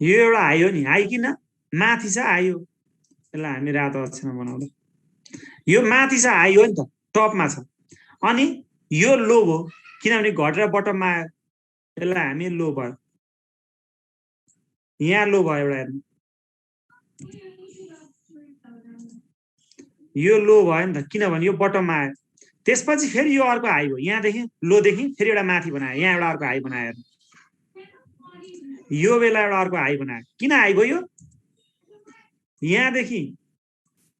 यो एउटा हाई हो नि, हाई किन माथि छ हाई हो, यसलाई हामी रातो अक्षरमा बनाउँदा यो माथि छ हाई हो नि त, टपमा छ। अनि यो लो हो किनभने घटेर बटममा आयो, यसलाई हामी लो भयो, यहाँ लो भयो एउटा हेर्नु, यो लो भयो नि त किनभने यो बटममा आयो। त्यसपछि फेरि यो अर्को हाई हो, यहाँदेखि लोदेखि फेरि एउटा माथि बनायो, यहाँ एउटा अर्को हाई बनायो, यो बेला एउटा अर्को हाई बनायो। किन हाई भयो? यहाँदेखि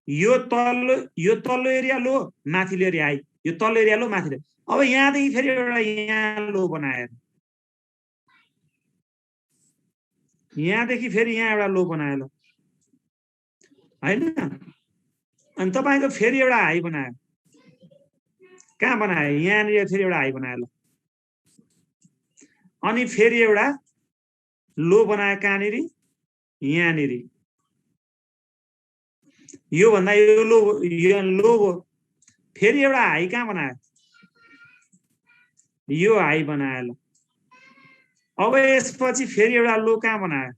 यो तल्लो एरिया लो, माथिल्लो एरिया हाई, यो तल्लो एरिया लो, माथिल्लो। अब यहाँदेखि फेरि एउटा यहाँ लो बनायो, यहाँदेखि फेरि यहाँ एउटा लो बनायो ल, हैन? अनि तपाईको फेरि एउटा हाई बनायो, कहाँ बनायो? यहाँनिर फेरि एउटा हाई बनायो ल, अनि फेरि एउटा लो बनायो, कहाँनिर? यहाँनिर। यो भन्दा यो लो हो, फेरि एउटा हाई कहाँ बनायो? यो हाई बनायो ल। अब यसपछि फेरि एउटा लो कहाँ बनायो?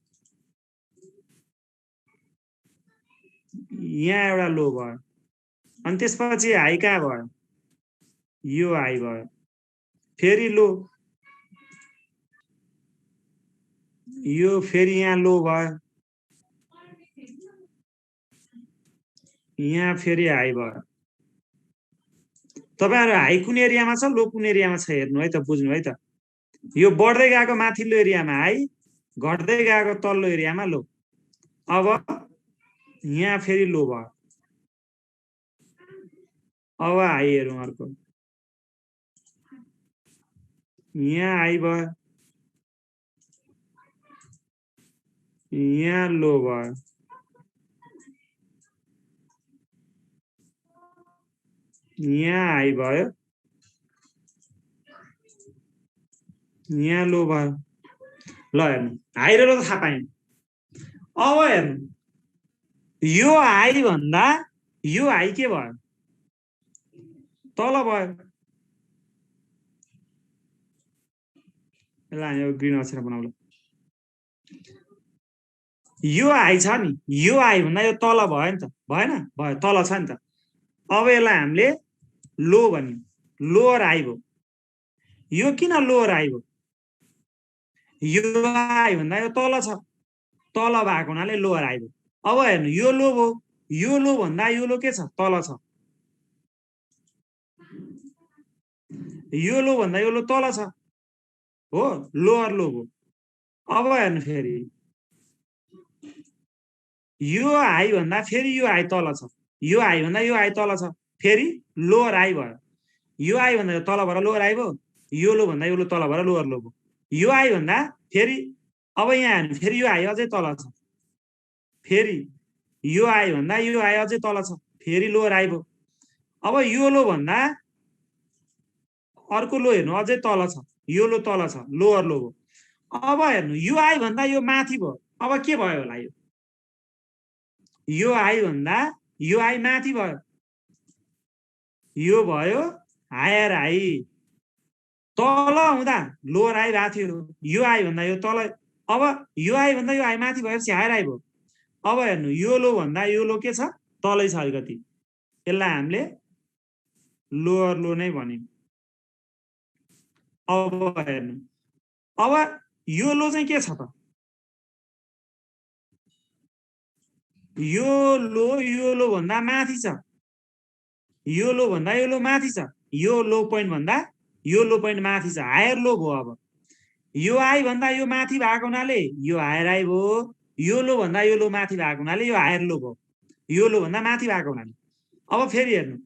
यहाँ एउटा लो भयो, अनि त्यसपछि हाई कहाँ भयो? यो हाई भयो, फेरि लो, यो फेरि यहाँ लो भयो, यहाँ फेरि हाई भयो। तपाईहरु हाई कुन एरियामा छ, लो कुन एरियामा छ हेर्नु है त, बुझ्नु है त। यो बढ्दै गएको माथिल्लो एरियामा हाई, घट्दै गएको तल्लो एरियामा लो। अब यहाँ फेरि लो भयो, अब हाई हेरौँ अर्को, यहाँ हाई भयो, यहाँ लो भयो, यहाँ हाई भयो, यहाँ लो भयो। ल हेर्नु, हाई र लो त थाहा पायौँ। अब हेर्नु, यो हाई भन्दा यो हाई के भयो? तल भयो। यसलाई हामी ग्रीन अक्षर बनाउँ। यो हाई छ नि, यो हाई भन्दा यो तल भयो नि त, भएन? भयो, तल छ नि त। अब यसलाई हामीले लो भन्यौँ, लोअर हाई भयो। यो किन लोअर हाई भयो? यो हाई भन्दा यो तल छ, तल भएको हुनाले लोअर हाई भयो। अब हेर्नु, यो लो भयो, यो लो भन्दा यो लो के छ? तल छ। यो लो भन्दा यो लो तल छ, हो, लोअर लो भयो। अब हेर्नु फेरि, यो हाई भन्दा फेरि यो हाई तल छ, यो हाई भन्दा यो हाई तल छ, फेरि लोअर हाई भयो। यो हाई भन्दा यो तल भएर लोअर हाई भयो, यो लो भन्दा यो लो तल भएर लोअर लो भयो। यो हाई भन्दा फेरि, अब यहाँ हेर्नु, फेरि यो हाई अझै तल छ, फेरि यो हाई भन्दा यो हाई अझै तल छ, फेरि लोअर हाई भयो। अब यो लो भन्दा अर्को लो हेर्नु, अझै तल छ, यो लो तल छ, लोअर लो भयो। अब हेर्नु, यो हाई भन्दा यो माथि भयो, अब के भयो होला? यो हाई भन्दा यो हाई माथि भयो, यो भयो हायर हाई। तल हुँदा लोअर हाई भएको थियो, यो हाई भन्दा यो तल, अब यो हाई भन्दा यो हाई माथि भएपछि हायर हाई भयो। अब हेर्नु, यो लो भन्दा यो लो के छ? तलै छ अलिकति, यसलाई हामीले लोअर लो नै भन्यौँ। अब हेर्नु, अब यो लो चाहिँ के छ त? यो लो भन्दा माथि छ, यो लो भन्दा यो लो माथि छ, यो लो पोइन्ट भन्दा यो लो पोइन्ट माथि छ, हायर लो भयो। अब यो हाई भन्दा यो माथि भएको हुनाले यो हायर हाई भयो, यो लो भन्दा यो लो माथि भएको हुनाले यो हायर लो भयो, यो लो भन्दा माथि भएको हुनाले। अब फेरि हेर्नु,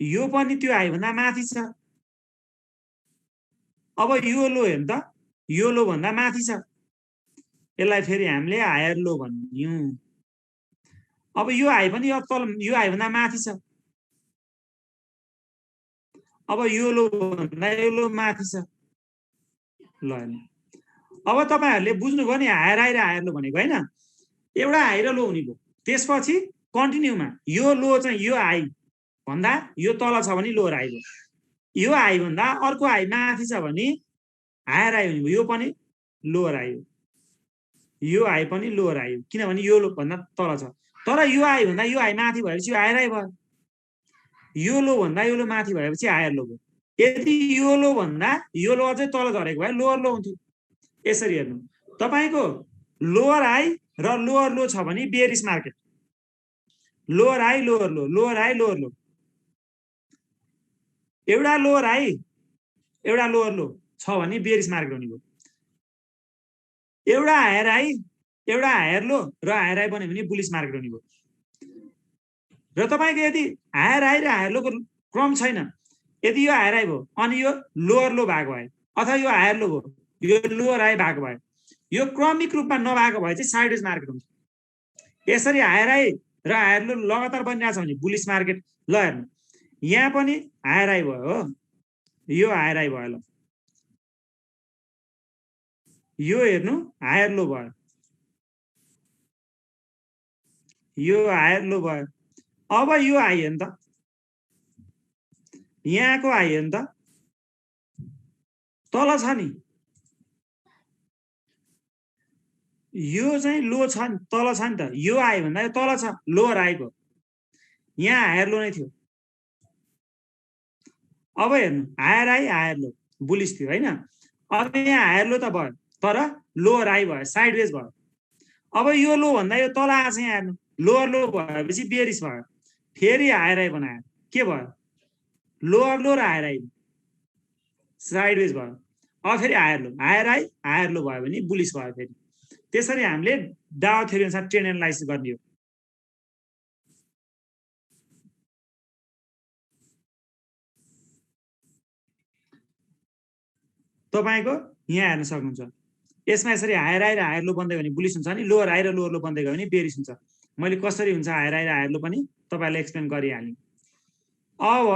यो पनि त्यो हाई भन्दा माथि छ, अब यो लो हेर्नु त, यो लो भन्दा माथि छ, यसलाई फेरि हामीले हायर लो भन्यौँ। अब यो हाई पनि यो तल, यो हाई भन्दा माथि छ, अब यो लो भन्दा यो लो माथि छ। ल अब तपाईहरुले बुझ्नुभयो नि, हायर हाई र हायर लो भनेको, हैन? एउटा हाई र लो हुने भयो। त्यसपछि कन्टिन्युमा यो लो चाहिँ यो हाई भन्दा यो तल छ भने लोअर हाई भयो, यो हाई भन्दा अर्को हाई माथि छ भने हायर हाई हुने भयो, यो पनि लोअर हाई हो, यो हाई पनि लोअर हाई हो, किनभने यो लो भन्दा तल छ। तर यो हाई भन्दा यो हाई माथि भएपछि यो हायर हाई भयो, यो लो भन्दा यो लो माथि भएपछि हायर लो भयो। यदि यो लो भन्दा यो लो अझै तल झरेको भए लोअर लो हुन्थ्यो। यसरी हेर्नु, तपाईको लोअर हाई र लोअर लो छ भने bearish market, lower high lower लो, लोअर हाई लोअर लो, एउटा लोअर हाई एउटा लोअर लो छ भने बेयरिश मार्केट हुने भयो। एउटा हायर हाई एउटा हायर लो र हायर हाई बन्यो भने बुलिश मार्केट हुने भयो। र तपाईको यदि हायर हाई र हायर लोको क्रम छैन, यदि यो हायर हाई भयो अनि यो लोअर लो भएको भए अथवा यो हायर लो भयो यो लोअर हाई भएको भए, यो क्रमिक रूपमा नभएको भए चाहिँ साइडवेज मार्केट हुन्छ। यसरी हायर हाई र हायर लो लगातार बनिरहेछ भने बुलिश मार्केट। ल हेर्नु, यहाँ पनि हायर हाई भयो हो, यो हायर हाई भयो, ल यो हेर्नु हायर लो भयो, यो हायर लो भयो। अब यो हाई हेर्नु त, यहाँको हाई हेर्नु त, तल छ नि, यो चाहिँ लो छ नि, तल छ नि त, यो हाई भन्दा यो तल छ, लोअर हाई भयो, यहाँ हायर लो नै थियो। अब हेर्नु higher high higher low bullish थियो हैन, अब यहाँ हायर लो त भयो तर लोअर हाई भयो, साइडवेज भयो। अब यो लो भन्दा यो तल आछ, यहाँ हेर्नु लोअर लो भएपछि बेयरिश भयो, फेरि हायर हाई बनायो, के भयो लोअर लो र हायर हाई साइडवेज भयो। अब फेरि हायर लो भयो भने बुलिश भयो फेरि। त्यसरी हामीले डाउ थ्योरी अनुसार ट्रेन्ड एनालाइसिस गर्ने हो। तपाईको यहाँ हेर्न सक्नुहुन्छ, यसमा यसरी हायर हाई र हायर लो बन्दै भने बुलिश हुन्छ नि, लोअर हाई र लोअर लो बन्दै गयो भने बेयरिश हुन्छ। मैले कसरी हुन्छ हायर हाई र हायर लो पनि तपाईहरुलाई एक्सप्लेन गरिहालेँ। अब